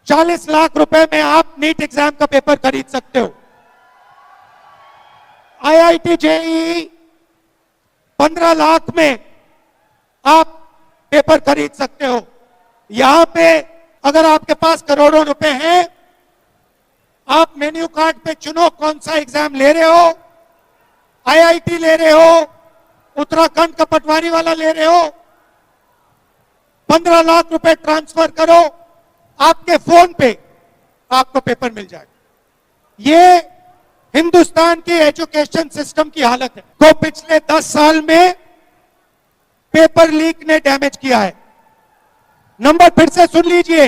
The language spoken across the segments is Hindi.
40 लाख रुपए में आप नीट एग्जाम का पेपर खरीद सकते हो। आईआईटी जेईई 15 लाख में आप पेपर खरीद सकते हो। यहां पे अगर आपके पास करोड़ों रुपए हैं, आप मेन्यू कार्ड पे चुनो कौन सा एग्जाम ले रहे हो। आईआईटी ले रहे हो, उत्तराखंड का पटवारी वाला ले रहे हो, 15 लाख रुपए ट्रांसफर करो, आपके फोन पे आपको पेपर मिल जाएगा। ये हिंदुस्तान की एजुकेशन सिस्टम की हालत है को पिछले 10 साल में पेपर लीक ने डैमेज किया है। नंबर फिर से सुन लीजिए,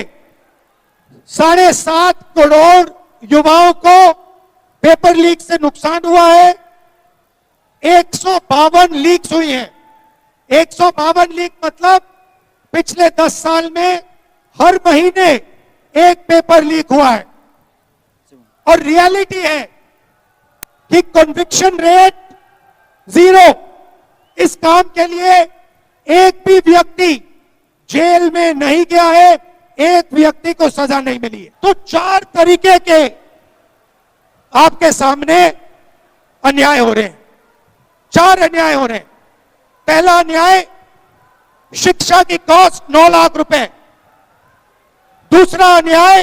7.5 करोड़ युवाओं को पेपर लीक से नुकसान हुआ है। 152 लीक्स हुई हैं। 152 लीक मतलब पिछले 10 साल में हर महीने एक पेपर लीक हुआ है। और रियलिटी है कि कन्विक्शन रेट 0। इस काम के लिए एक भी व्यक्ति जेल में नहीं गया है, एक व्यक्ति को सजा नहीं मिली है। तो 4 तरीके के आपके सामने अन्याय हो रहे हैं। 4 अन्याय हो रहे हैं। पहला अन्याय, शिक्षा की कॉस्ट 9 लाख रुपए। दूसरा अन्याय,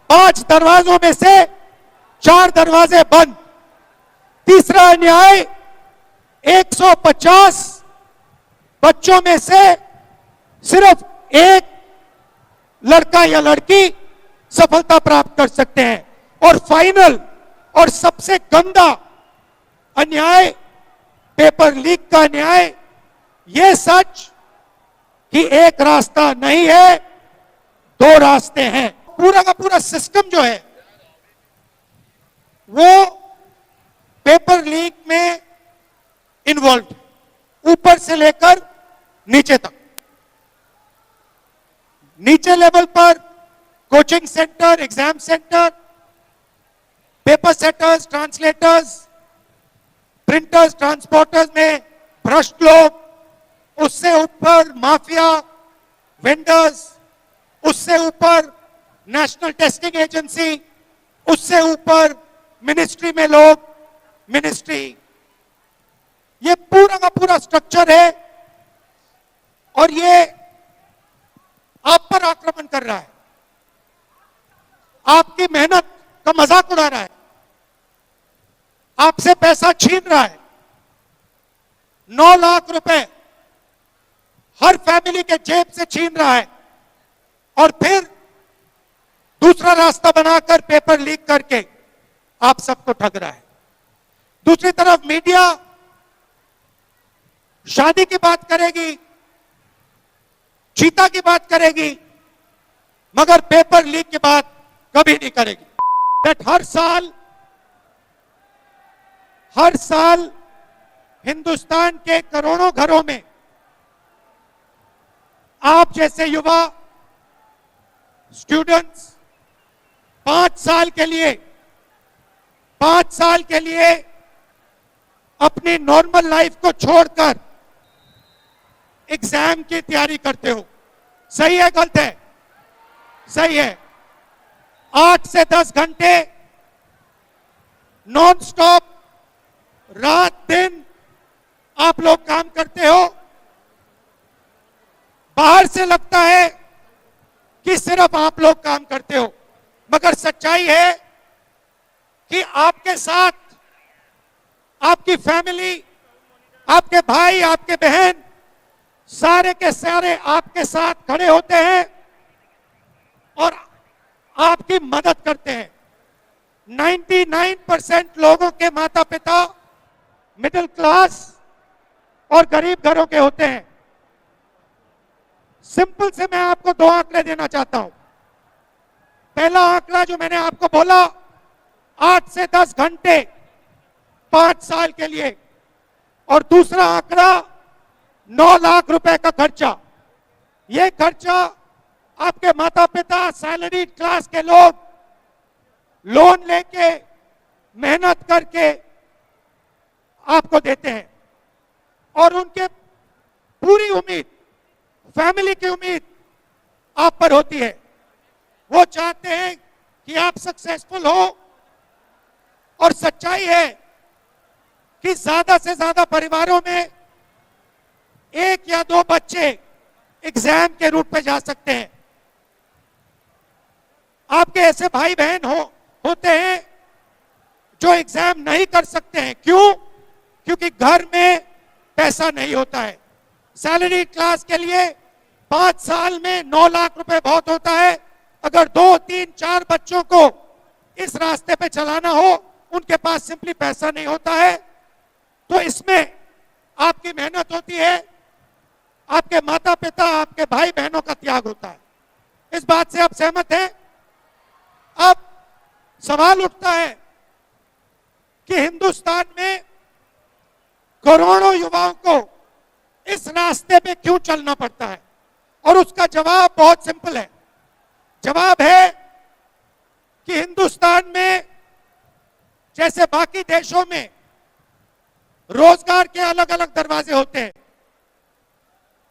5 दरवाजों में से 4 दरवाजे बंद। तीसरा अन्याय, 150 बच्चों में से सिर्फ एक लड़का या लड़की सफलता प्राप्त कर सकते हैं। और फाइनल और सबसे गंदा अन्याय, पेपर लीक का अन्याय, यह सच कि एक रास्ता नहीं है, 2 रास्ते हैं। पूरा का पूरा सिस्टम जो है वो पेपर लीक में इन्वॉल्व, ऊपर से लेकर नीचे तक। नीचे लेवल पर coaching centre, exam centre, paper setters, translators, printers, transporters में भ्रष्ट लोग, उससे ऊपर माफिया, वेंडर्स, उससे ऊपर नेशनल टेस्टिंग एजेंसी, उससे ऊपर मिनिस्ट्री में लोग, मिनिस्ट्री। ये पूरा का पूरा स्ट्रक्चर है और ये आप पर आक्रमण कर रहा है, आपकी मेहनत का मजाक उड़ा रहा है, आपसे पैसा छीन रहा है। 9 लाख रुपए हर फैमिली के जेब से छीन रहा है और फिर दूसरा रास्ता बनाकर पेपर लीक करके आप सबको ठग रहा है। दूसरी तरफ मीडिया शादी की बात करेगी, चीता की बात करेगी, मगर पेपर लीक की बात कभी नहीं करेगी। हर साल हिंदुस्तान के करोड़ों घरों में आप जैसे युवा स्टूडेंट्स 5 साल के लिए अपनी नॉर्मल लाइफ को छोड़कर एग्जाम की तैयारी करते हो। सही है, गलत है? सही है। 8 से 10 घंटे नॉन स्टॉप रात दिन आप लोग काम करते हो। बाहर से लगता है कि सिर्फ आप लोग काम करते हो, मगर सच्चाई है कि आपके साथ आपकी फैमिली, आपके भाई, आपके बहन, सारे के सारे आपके साथ खड़े होते हैं और आपकी मदद करते हैं। 99% लोगों के माता पिता मिडिल क्लास और गरीब घरों के होते हैं। सिंपल से मैं आपको 2 आंकड़े देना चाहता हूं। पहला आंकड़ा जो मैंने आपको बोला, 8 से 10 घंटे 5 साल के लिए, और दूसरा आंकड़ा 9 लाख रुपए का खर्चा। यह खर्चा आपके माता पिता, सैलरी क्लास के लोग लोन लेके मेहनत करके आपको देते हैं और उनके पूरी उम्मीद, फैमिली की उम्मीद आप पर होती है। वो चाहते हैं कि आप सक्सेसफुल हो, और सच्चाई है कि ज्यादा से ज्यादा परिवारों में एक या दो बच्चे एग्जाम के रूट पे जा सकते हैं। आपके ऐसे भाई बहन होते हैं जो एग्जाम नहीं कर सकते हैं। क्यों? क्योंकि घर में पैसा नहीं होता है। सैलरी क्लास के लिए 5 साल में 9 लाख रुपए बहुत होता है। अगर 2, 3, 4 बच्चों को इस रास्ते पे चलाना हो, उनके पास सिंपली पैसा नहीं होता है। तो इसमें आपकी मेहनत होती है, आपके माता पिता, आपके भाई बहनों का त्याग होता है। इस बात से आप सहमत हैं? अब सवाल उठता है कि हिंदुस्तान में करोड़ों युवाओं को इस रास्ते पे क्यों चलना पड़ता है? और उसका जवाब बहुत सिंपल है। जवाब है कि हिंदुस्तान में जैसे बाकी देशों में रोजगार के अलग अलग दरवाजे होते हैं।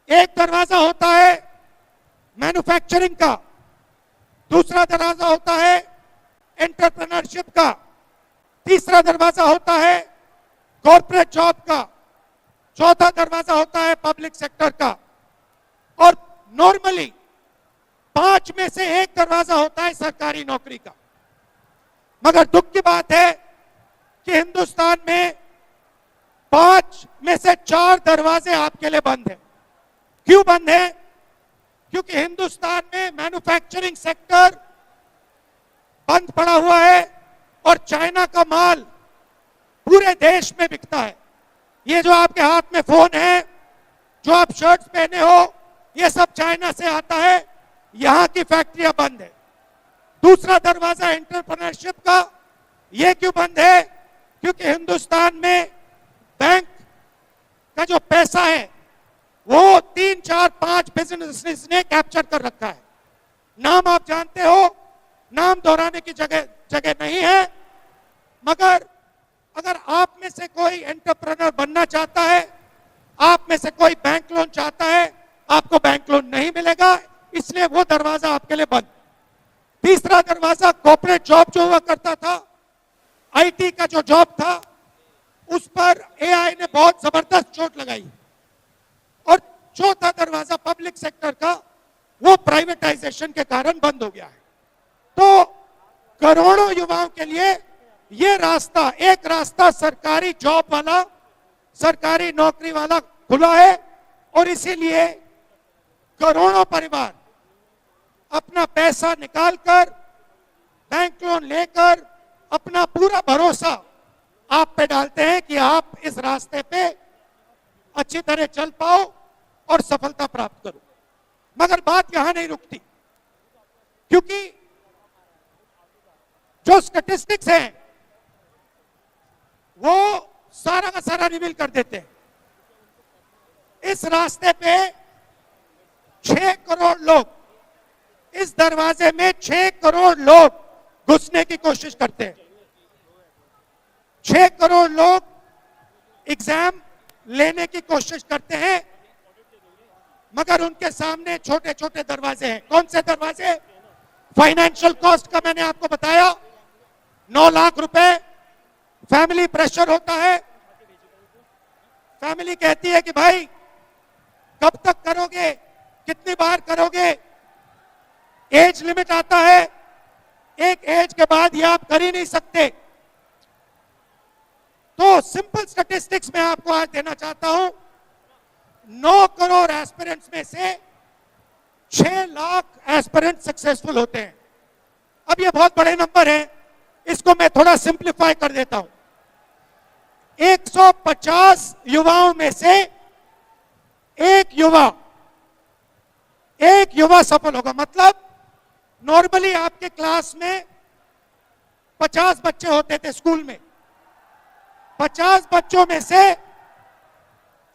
एक दरवाजा होता है मैन्युफैक्चरिंग का, दूसरा दरवाजा होता है एंटरप्रेन्योरशिप का, तीसरा दरवाजा होता है कॉर्पोरेट जॉब का, चौथा दरवाजा होता है पब्लिक सेक्टर का, और नॉर्मली 5 में से एक दरवाजा होता है सरकारी नौकरी का। मगर दुख की बात है कि हिंदुस्तान में 5 में से 4 दरवाजे आपके लिए बंद हैं। क्यों बंद है? क्योंकि हिंदुस्तान में मैन्युफैक्चरिंग सेक्टर बंद पड़ा हुआ है और चाइना का माल पूरे देश में बिकता है। ये जो आपके हाथ में फोन है, जो आप शर्ट्स पहने हो, ये सब चाइना से आता है। यहां की फैक्ट्रियां बंद है। दूसरा दरवाजा एंटरप्रेन्योरशिप का, ये क्यों बंद है? क्योंकि हिंदुस्तान में बैंक का जो पैसा है वो 3, 4, 5 बिजनेस ने कैप्चर कर रखा है। नाम आप जानते हो, नाम दोहराने की जगह नहीं है। मगर अगर आप में से कोई एंटरप्रेन्योर बनना चाहता है, आप में से कोई बैंक लोन चाहता है, आपको बैंक लोन नहीं मिलेगा, इसलिए वो दरवाजा आपके लिए बंद। तीसरा दरवाजा कॉर्पोरेट जॉब जो हुआ करता था, आईटी का जो जॉब था, उस पर एआई ने बहुत जबरदस्त चोट लगाई। और चौथा दरवाजा पब्लिक सेक्टर का, वो प्राइवेटाइजेशन के कारण बंद हो गया है। तो करोड़ों युवाओं के लिए ये रास्ता, एक रास्ता सरकारी जॉब वाला, सरकारी नौकरी वाला खुला है, और इसीलिए करोड़ों परिवार अपना पैसा निकालकर, बैंक लोन लेकर, अपना पूरा भरोसा आप पे डालते हैं कि आप इस रास्ते पे अच्छी तरह चल पाओ और सफलता प्राप्त करो। मगर बात यहां नहीं रुकती, क्योंकि जो स्टैटिस्टिक्स हैं वो सारा का सारा रिवील कर देते हैं। इस रास्ते पे 6 करोड़ लोग, इस दरवाजे में 6 करोड़ लोग घुसने की कोशिश करते हैं। 6 करोड़ लोग एग्जाम लेने की कोशिश करते हैं, मगर उनके सामने छोटे छोटे दरवाजे हैं। कौन से दरवाजे? फाइनेंशियल कॉस्ट का मैंने आपको बताया, 9 लाख रुपए। फैमिली प्रेशर होता है, फैमिली कहती है कि भाई कब तक करोगे, कितनी बार करोगे। एज लिमिट आता है, एक एज के बाद ये आप कर ही नहीं सकते। तो सिंपल स्टैटिस्टिक्स में आपको आज देना चाहता हूं, 9 करोड़ एस्पिरेंट्स में से 6 लाख एस्पिरेंट सक्सेसफुल होते हैं। अब ये बहुत बड़े नंबर हैं, इसको मैं थोड़ा सिंप्लीफाई कर देता हूं। 150 युवाओं में से एक युवा सफल होगा। मतलब नॉर्मली आपके क्लास में 50 बच्चे होते थे स्कूल में, 50 बच्चों में से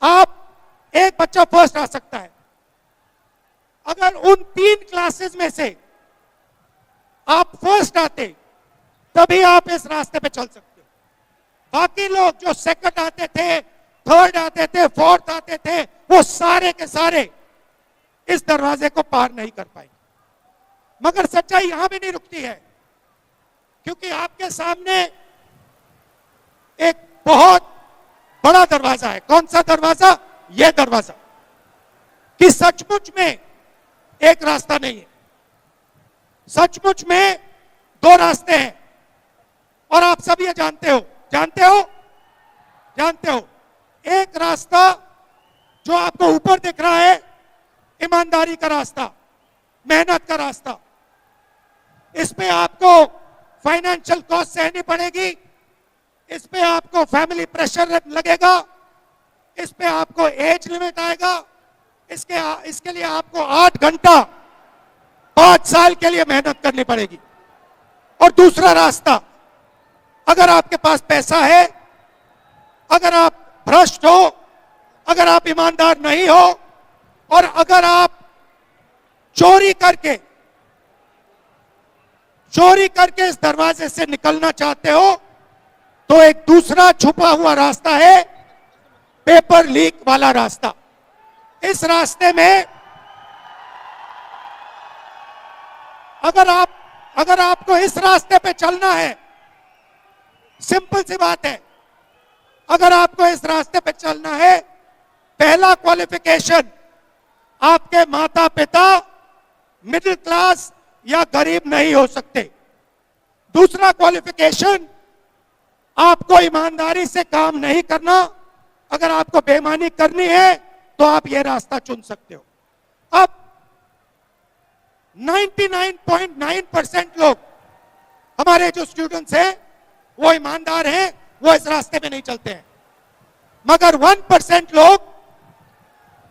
आप एक बच्चा फर्स्ट आ सकता है। अगर उन 3 क्लासेस में से आप फर्स्ट आते, तभी आप इस रास्ते पे चल सकते हो। बाकी लोग जो सेकंड आते थे, थर्ड आते थे, फोर्थ आते थे, वो सारे के सारे इस दरवाजे को पार नहीं कर पाएंगे। मगर सच्चाई यहां भी नहीं रुकती है, क्योंकि आपके सामने एक बहुत बड़ा दरवाजा है। कौन सा दरवाजा? यह दरवाजा, कि सचमुच में एक रास्ता नहीं है, सचमुच में दो रास्ते हैं। और आप सब ये जानते हो, जानते हो, जानते हो। एक रास्ता जो आपको ऊपर दिख रहा है, ईमानदारी का रास्ता, मेहनत का रास्ता। इस पे आपको फाइनेंशियल कॉस्ट सहनी पड़ेगी, इस पे आपको फैमिली प्रेशर लगेगा, इस पे आपको एज लिमिट आएगा, इसके लिए आपको 8 घंटा 5 साल के लिए मेहनत करनी पड़ेगी। और दूसरा रास्ता, अगर आपके पास पैसा है, अगर आप भ्रष्ट हो, अगर आप ईमानदार नहीं हो, और अगर आप चोरी करके इस दरवाजे से निकलना चाहते हो, तो एक दूसरा छुपा हुआ रास्ता है, पेपर लीक वाला रास्ता। इस रास्ते में अगर आपको इस रास्ते पे चलना है, सिंपल सी बात है, अगर आपको इस रास्ते पे चलना है, पहला क्वालिफिकेशन, आपके माता पिता मिडिल क्लास या गरीब नहीं हो सकते। दूसरा क्वालिफिकेशन, आपको ईमानदारी से काम नहीं करना। अगर आपको बेईमानी करनी है तो आप यह रास्ता चुन सकते हो। अब 99.9% लोग, हमारे जो स्टूडेंट्स हैं, वो ईमानदार हैं, वो इस रास्ते में नहीं चलते हैं। मगर 1% लोग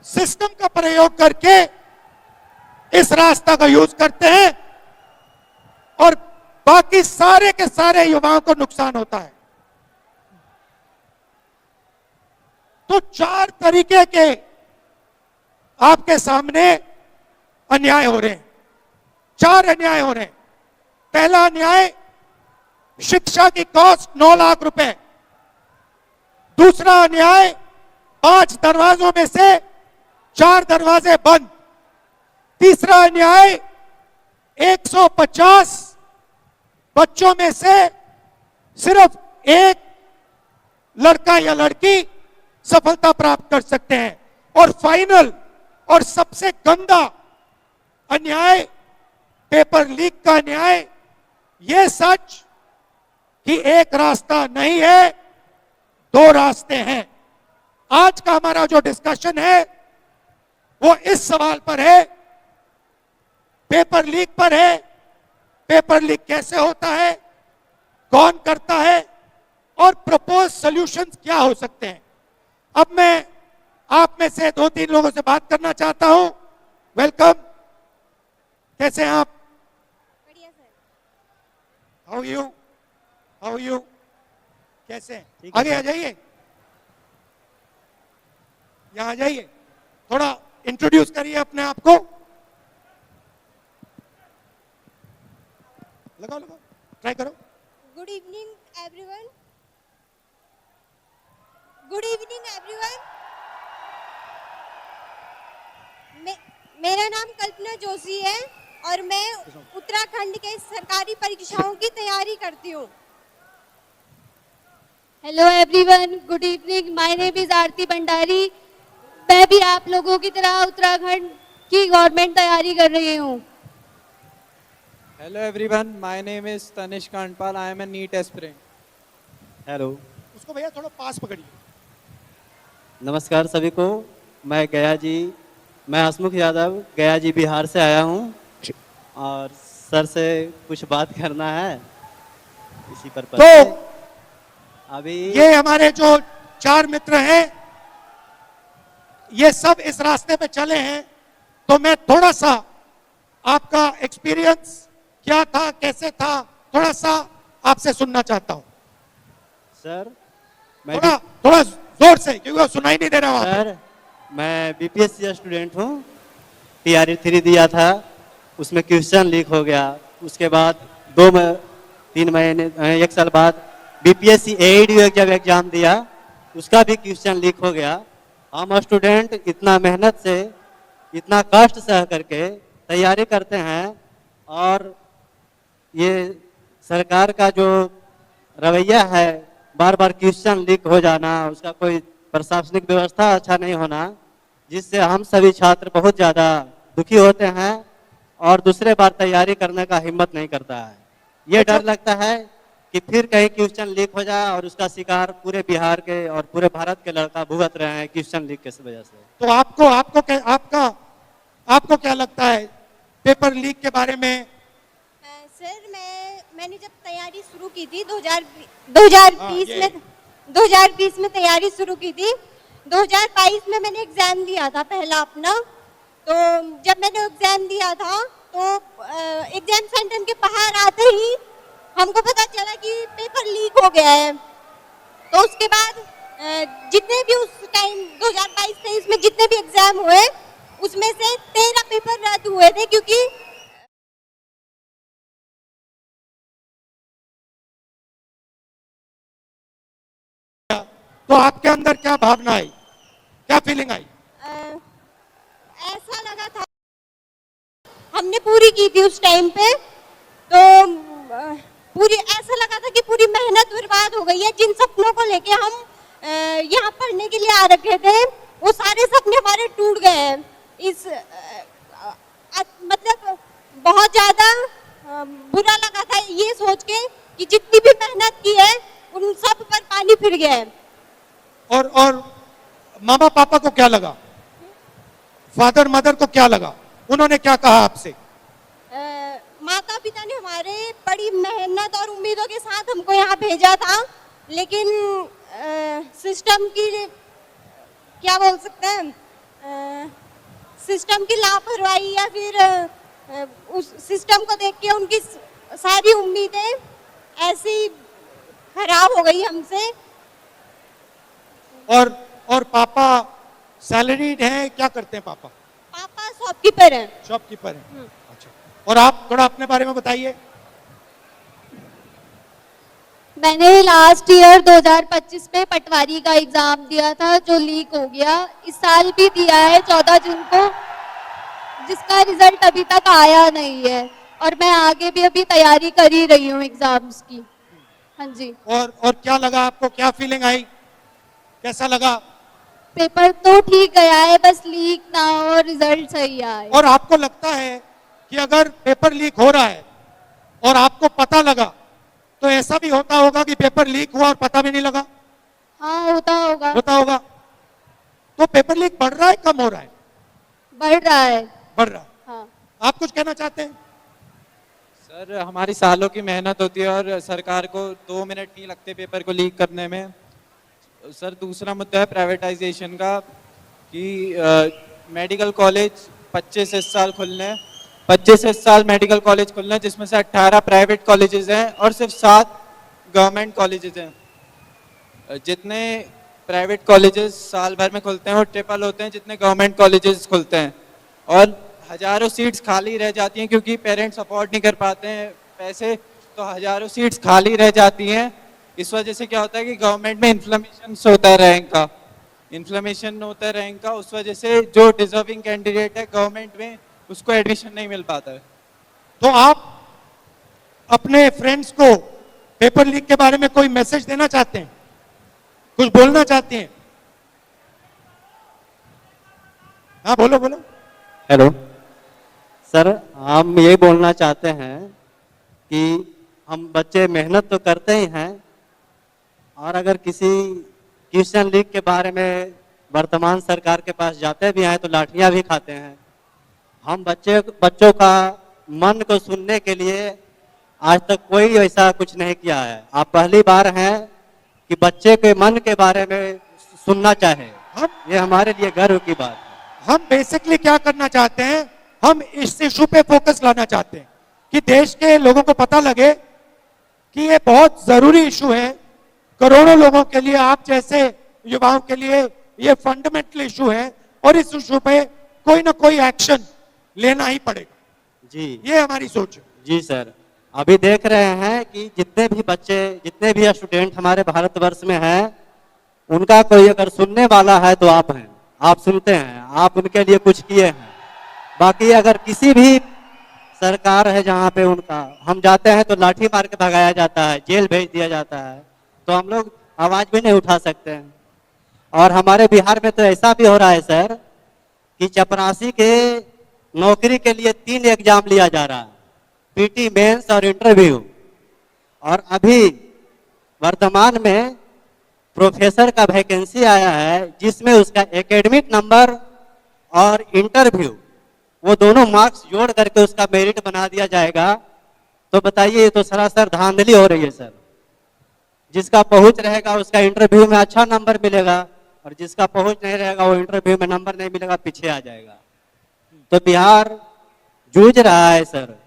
सिस्टम का प्रयोग करके इस रास्ता का यूज करते हैं, और बाकी सारे के सारे युवाओं को नुकसान होता है। तो 4 तरीके के आपके सामने अन्याय हो रहे हैं, 4 अन्याय हो रहे हैं। पहला अन्याय, शिक्षा की कॉस्ट 9 लाख रुपए। दूसरा अन्याय, 5 दरवाजों में से 4 दरवाजे बंद। तीसरा अन्याय, 150 बच्चों में से सिर्फ एक लड़का या लड़की सफलता प्राप्त कर सकते हैं। और फाइनल और सबसे गंदा अन्याय, पेपर लीक का अन्याय। यह सच कि एक रास्ता नहीं है, 2 रास्ते हैं। आज का हमारा जो डिस्कशन है वो इस सवाल पर है, पेपर लीक पर है। पेपर लीक कैसे होता है, कौन करता है, और प्रपोज सॉल्यूशंस क्या हो सकते हैं। अब मैं आप में से 2-3 लोगों से बात करना चाहता हूं। वेलकम, कैसे हैं आप? बढ़िया सर। हाउ यू कैसे हैं? आगे आ जाइए, यहां आ जाइए, थोड़ा इंट्रोड्यूस करिए अपने आप को। लगाओ, ट्राई करो। Good evening everyone. Good evening everyone. मेरा नाम कल्पना जोशी है और मैं उत्तराखंड के सरकारी परीक्षाओं की तैयारी करती हूँ। Hello everyone, good evening. My name is Aarti Bhandari. मैं भी आप लोगों की तरह उत्तराखंड की गवर्नमेंट तैयारी कर रही हूँ। Hello everyone, my name is Tanish Kandpal. I am a NEET aspirant. Hello, उसको भैया थोड़ा पास पकड़िए। नमस्कार सभी को। मैं हसमुख यादव गया जी बिहार से आया हूँ और सर से कुछ बात करना है इसी पर। तो अभी ये हमारे जो 4 मित्र हैं, ये सब इस रास्ते पे चले हैं। तो मैं थोड़ा सा आपका एक्सपीरियंस क्या था, कैसे था, थोड़ा सा आपसे सुनना चाहता हूं। सर मैं थोड़ा जोर से, क्योंकि वो सुनाई नहीं दे रहा वहां पे। सर मैं बीपीएससी स्टूडेंट हूँ। टीआरई 3 दिया था, उसमें क्वेश्चन लीक हो गया। उसके बाद 2-3 महीने 1 साल बाद बीपीएससी एईडी जब एग्जाम दिया, उसका भी क्वेश्चन लीक हो गया। हम स्टूडेंट इतना मेहनत से, इतना कष्ट सह करके तैयारी करते हैं, और ये सरकार का जो रवैया है, बार बार क्वेश्चन लीक हो जाना, उसका कोई प्रशासनिक व्यवस्था अच्छा नहीं होना, जिससे हम सभी छात्र बहुत ज़्यादा दुखी होते हैं और दूसरे बार तैयारी करने का हिम्मत नहीं करता है। ये डर लगता है कि फिर कहीं क्वेश्चन लीक हो जाए और उसका शिकार पूरे बिहार के और पूरे भारत के लड़का भुगत रहे हैं क्वेश्चन लीक की वजह से। तो आपको क्या लगता है पेपर लीक के बारे में? सर मैंने जब तैयारी शुरू की थी 2020 में तैयारी शुरू की थी। 2022 में मैंने एग्जाम दिया था पहला अपना। तो जब मैंने एग्जाम दिया था तो एग्जाम सेंटर के बाहर आते ही हमको पता चला कि पेपर लीक हो गया है। तो उसके बाद जितने भी उस टाइम 2022-23 में जितने भी एग्जाम हुए उसमें से 13 पेपर रद्द हुए थे, क्योंकि तो आपके अंदर क्या भावना आई, क्या फीलिंग आई? ऐसा लगा था हमने पूरी की थी उस टाइम पे, तो पूरी ऐसा लगा था कि पूरी मेहनत बर्बाद हो गई है। जिन सपनों को लेके हम यहाँ पढ़ने के लिए आ रखे थे वो सारे सपने हमारे टूट गए हैं। इस मतलब बहुत ज्यादा बुरा लगा था ये सोच के कि जितनी भी मेहनत की है उन सब पर पानी फिर गया है। और मामा पापा को क्या लगा, फादर मदर को क्या लगा, उन्होंने क्या कहा आपसे? माता पिता ने हमारे बड़ी मेहनत और उम्मीदों के साथ हमको यहाँ भेजा था, लेकिन सिस्टम की क्या बोल सकते हैं, सिस्टम की लापरवाही या फिर उस सिस्टम को देख के उनकी सारी उम्मीदें ऐसी खराब हो गई हमसे। और पापा सैलरीड हैं, क्या करते हैं पापा? पापा शॉपकीपर हैं। शॉपकीपर हैं। अच्छा, और आप थोड़ा अपने बारे में बताइए। मैंने लास्ट ईयर 2025 में पटवारी का एग्जाम दिया था जो लीक हो गया। इस साल भी दिया है 14 जून को, जिसका रिजल्ट अभी तक आया नहीं है और मैं आगे भी अभी तैयारी कर ही रही हूँ एग्जाम्स की। हाँ जी। और क्या लगा आपको, क्या फीलिंग आई, कैसा लगा? पेपर तो ठीक गया है, बस लीक ना हो, रिजल्ट सही आए। और आपको लगता है कि अगर पेपर लीक हो रहा है और आपको पता लगा तो ऐसा भी होता होगा कि पेपर लीक हुआ और पता भी नहीं लगा? हाँ, होता होगा। होता होगा। तो पेपर लीक बढ़ रहा है, कम हो रहा है? बढ़ रहा है। बढ़ रहा है। हाँ। आप कुछ कहना चाहते हैं? सर हमारी सालों की मेहनत होती है और सरकार को 2 मिनट नहीं लगते पेपर को लीक करने में। सर दूसरा मुद्दा है प्राइवेटाइजेशन का, कि मेडिकल कॉलेज 25 इस साल खुलने हैं, 25 इस साल मेडिकल कॉलेज खुलने हैं, जिसमें से 18 प्राइवेट कॉलेजेस हैं और सिर्फ 7 गवर्नमेंट कॉलेजेस हैं। जितने प्राइवेट कॉलेजेस साल भर में खुलते हैं वो ट्रिपल होते हैं जितने गवर्नमेंट कॉलेजेस खुलते हैं, और हजारों सीट्स खाली रह जाती हैं क्योंकि पेरेंट्स अफोर्ड नहीं कर पाते हैं पैसे, तो हजारों सीट्स खाली रह जाती हैं। इस वजह से क्या होता है कि गवर्नमेंट में इन्फ्लेमेशन होता है रैंक का, उस वजह से जो डिजर्विंग कैंडिडेट है गवर्नमेंट में उसको एडमिशन नहीं मिल पाता है। तो आप अपने फ्रेंड्स को पेपर लीक के बारे में कोई मैसेज देना चाहते हैं, कुछ बोलना चाहते हैं? हाँ बोलो बोलो। हेलो सर, हम ये बोलना चाहते हैं कि हम बच्चे मेहनत तो करते ही हैं, और अगर किसी क्वेश्चन लीक के बारे में वर्तमान सरकार के पास जाते भी हैं तो लाठियां भी खाते हैं। हम बच्चों का मन को सुनने के लिए आज तक कोई ऐसा कुछ नहीं किया है। आप पहली बार हैं कि बच्चे के मन के बारे में सुनना चाहे, ये हमारे लिए गर्व की बात है। हम बेसिकली क्या करना चाहते हैं, हम इस इशू पे फोकस लाना चाहते हैं कि देश के लोगों को पता लगे कि ये बहुत जरूरी इशू है, करोड़ों लोगों के लिए, आप जैसे युवाओं के लिए ये फंडामेंटल इशू है और इस इशू पे कोई ना कोई एक्शन लेना ही पड़ेगा। जी, ये हमारी सोच है। जी सर, अभी देख रहे हैं कि जितने भी बच्चे, जितने भी स्टूडेंट हमारे भारतवर्ष में हैं, उनका कोई अगर सुनने वाला है तो आप हैं, आप सुनते हैं, आप उनके लिए कुछ किए हैं। बाकी अगर किसी भी सरकार है जहाँ पे उनका, हम जाते हैं तो लाठी मार के भगाया जाता है, जेल भेज दिया जाता है, तो हम लोग आवाज भी नहीं उठा सकते हैं। और हमारे बिहार में तो ऐसा भी हो रहा है सर कि चपरासी के नौकरी के लिए 3 एग्जाम लिया जा रहा है, पीटी, मेंस और इंटरव्यू। और अभी वर्तमान में प्रोफेसर का वैकेंसी आया है जिसमें उसका एकेडमिक नंबर और इंटरव्यू, वो दोनों मार्क्स जोड़ करके उसका मेरिट बना दिया जाएगा। तो बताइए, ये तो सरासर धांधली हो रही है सर। जिसका पहुंच रहेगा उसका इंटरव्यू में अच्छा नंबर मिलेगा, और जिसका पहुंच नहीं रहेगा वो इंटरव्यू में नंबर नहीं मिलेगा, पीछे आ जाएगा। तो बिहार जूझ रहा है सर।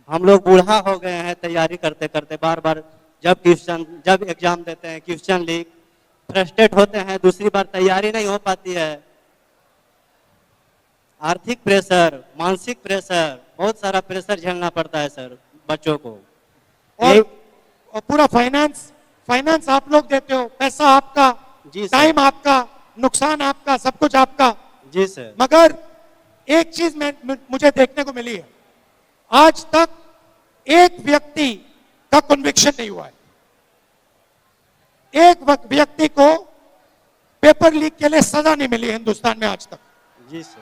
हम लोग बूढ़ा हो गए हैं तैयारी करते करते, बार बार जब एग्जाम देते हैं क्वेश्चन लीक, फ्रस्ट्रेट होते हैं, दूसरी बार तैयारी नहीं हो पाती है। आर्थिक प्रेशर, मानसिक प्रेशर, बहुत सारा प्रेशर झेलना पड़ता है सर बच्चों को। और पूरा फाइनेंस आप लोग देते हो, पैसा आपका, जी सर। टाइम आपका, नुकसान आपका, सब कुछ आपका। जी सर। मगर एक चीज मुझे देखने को मिली है, आज तक एक व्यक्ति का कन्विक्शन नहीं हुआ है। एक व्यक्ति को पेपर लीक के लिए सजा नहीं मिली हिंदुस्तान में आज तक। जी सर।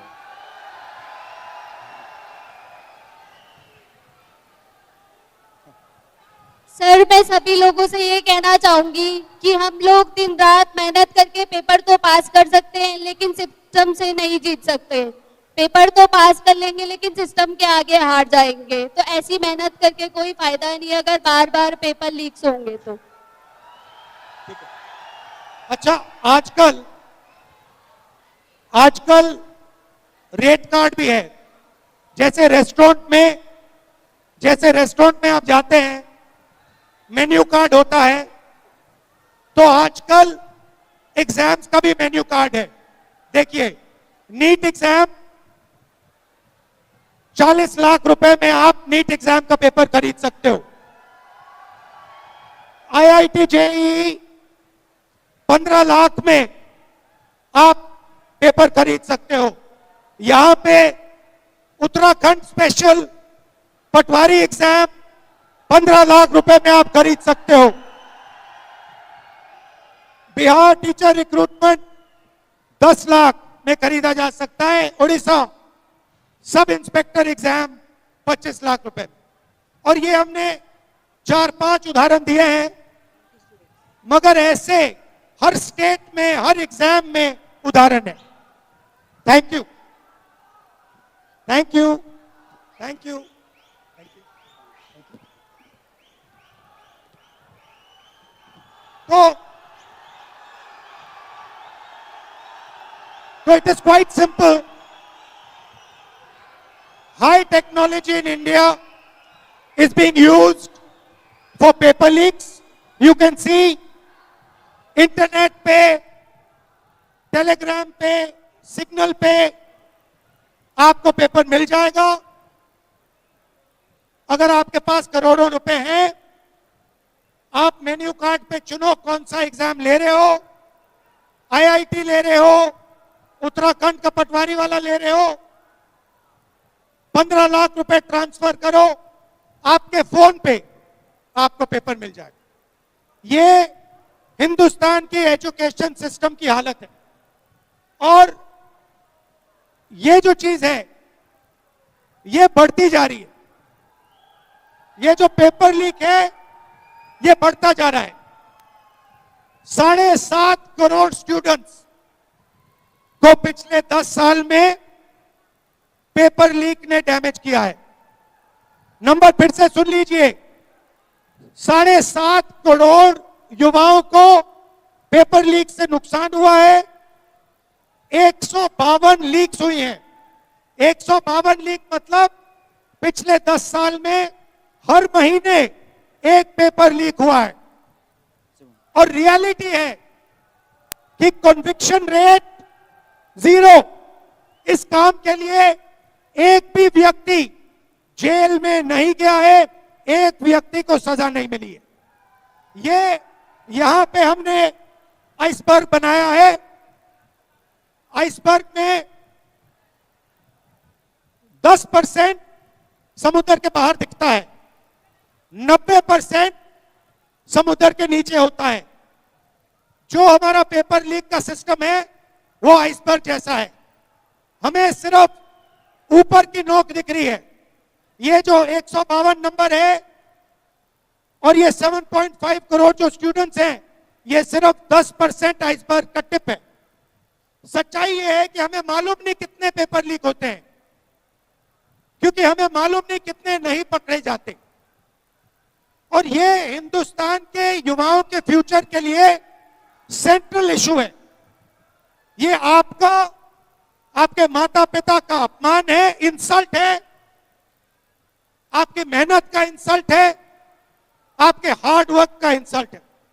सर, मैं सभी लोगों से ये कहना चाहूंगी कि हम लोग दिन रात मेहनत करके पेपर तो पास कर सकते हैं, लेकिन सिस्टम से नहीं जीत सकते। पेपर तो पास कर लेंगे लेकिन सिस्टम के आगे हार जाएंगे। तो ऐसी मेहनत करके कोई फायदा नहीं अगर बार बार पेपर लीक्स होंगे तो। अच्छा, आजकल रेट कार्ड भी है। जैसे रेस्टोरेंट में आप जाते हैं, मेन्यू कार्ड होता है, तो आजकल एग्जाम्स का भी मेन्यू कार्ड है। देखिए, नीट एग्जाम 40 लाख रुपए में आप नीट एग्जाम का पेपर खरीद सकते हो। IIT JEE 15 लाख में आप पेपर खरीद सकते हो। यहां पे उत्तराखंड स्पेशल पटवारी एग्जाम 15 लाख रुपए में आप खरीद सकते हो। बिहार टीचर रिक्रूटमेंट 10 लाख में खरीदा जा सकता है। Orissa sub inspector exam 25 lakh रुपए। और ये हमने 4-5 उदाहरण दिए हैं, मगर ऐसे हर स्टेट में, हर एग्जाम में उदाहरण है। Thank you, thank you, thank you. So it is quite simple. High technology in India is being used for paper leaks. You can see internet पे, टेलीग्राम पे, सिग्नल पे आपको पेपर मिल जाएगा। अगर आपके पास करोड़ों रुपए हैं, आप मेन्यू कार्ड पे चुनो कौन सा एग्जाम ले रहे हो। IIT ले रहे हो, उत्तराखंड का पटवारी वाला ले रहे हो, 15 लाख रुपए ट्रांसफर करो, आपके फोन पे आपको पेपर मिल जाएगा। ये हिंदुस्तान की एजुकेशन सिस्टम की हालत है। और ये जो चीज है ये बढ़ती जा रही है। ये जो पेपर लीक है ये बढ़ता जा रहा है। 7.5 करोड़ स्टूडेंट्स को पिछले 10 साल में पेपर लीक ने डैमेज किया है। नंबर फिर से सुन लीजिए, 7.5 करोड़ युवाओं को पेपर लीक से नुकसान हुआ है। 152 लीक्स हुई हैं। 152 लीक मतलब पिछले 10 साल में हर महीने एक पेपर लीक हुआ है। और रियलिटी है कि कन्विक्शन रेट 0। इस काम के लिए एक भी व्यक्ति जेल में नहीं गया है, एक व्यक्ति को सजा नहीं मिली है। ये यहां पे हमने आइसबर्ग बनाया है। आइसबर्ग में 10% समुद्र के बाहर दिखता है, 90% समुद्र के नीचे होता है। जो हमारा पेपर लीक का सिस्टम है वो आइसबर्ग जैसा है, हमें सिर्फ ऊपर की नोक दिख रही है। ये जो 152 नंबर है और ये 7.5 करोड़ जो स्टूडेंट्स हैं, ये सिर्फ 10% आइसबर्ग का टिप है। सच्चाई ये है कि हमें मालूम नहीं कितने पेपर लीक होते हैं, क्योंकि हमें मालूम नहीं कितने नहीं पकड़े जाते। और ये हिंदुस्तान के युवाओं के फ्यूचर के लिए सेंट्रल इशू है। ये आपका, आपके माता पिता का अपमान है, इंसल्ट है, आपकी मेहनत का इंसल्ट है, आपके हार्ड वर्क का इंसल्ट है।